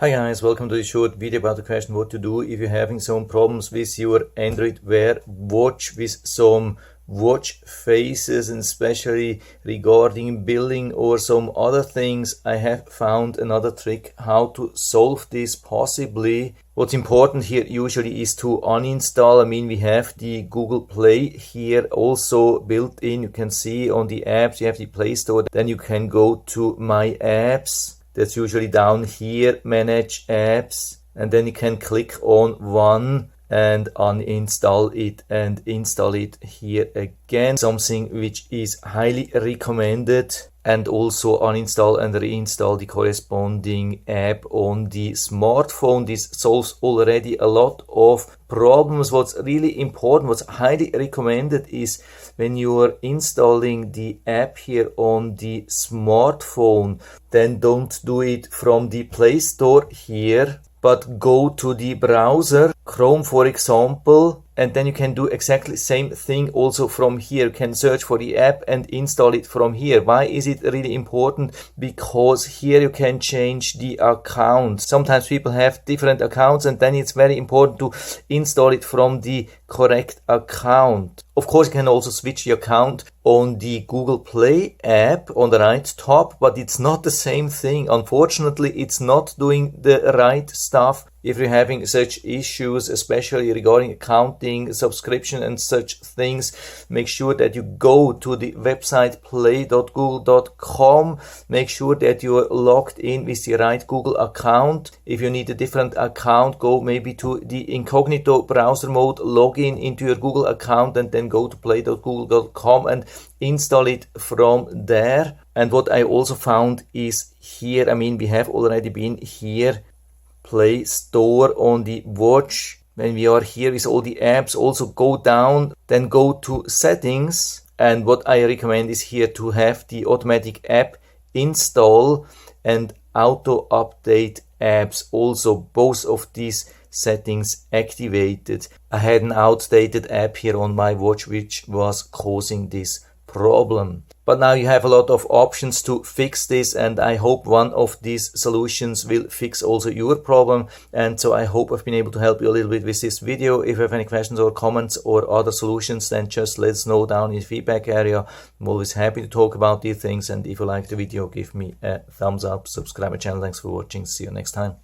Hi guys, welcome to this short video about the question what to do if you're having some problems with your Android Wear watch with some watch faces, and especially regarding billing or some other things. I have found another trick how to solve this possibly. What's important here usually is to uninstall. We have the Google Play here also built in. You can see on the apps you have the Play Store, then you can go to My Apps. That's usually down here, manage apps, and then you can click on one and uninstall it and install it here again. Something which is highly recommended, and also uninstall and reinstall the corresponding app on the smartphone. This solves already a lot of problems. What's really important, what's highly recommended is when you are installing the app here on the smartphone, then don't do it from the Play Store here, but go to the browser, Chrome for example, and then you can do exactly the same thing also from here. You can search for the app and install it from here. Why is it really important? Because here you can change the account. Sometimes people have different accounts, and then it's very important to install it from the correct account. Of course, you can also switch the account on the Google Play app on the right top, but it's not the same thing. Unfortunately, it's not doing the right stuff. If you're having such issues, especially regarding accounting, subscription and such things, make sure that you go to the website play.google.com. Make sure that you're logged in with the right Google account. If you need a different account, go maybe to the incognito browser mode, log in into your Google account, and then go to play.google.com and install it from there. And what I also found is here, we have already been here, Play Store on the watch. When we are here with all the apps, also go down, then go to settings, and what I recommend is here to have the automatic app install and auto update apps, also both of these settings activated. I had an outdated app here on my watch which was causing this problem. But now you have a lot of options to fix this, and I hope one of these solutions will fix also your problem. And so I hope I've been able to help you a little bit with this video. If you have any questions or comments or other solutions, then just let us know down in the feedback area. I'm always happy to talk about these things, and if you like the video, give me a thumbs up, subscribe my channel. Thanks for watching. See you next time.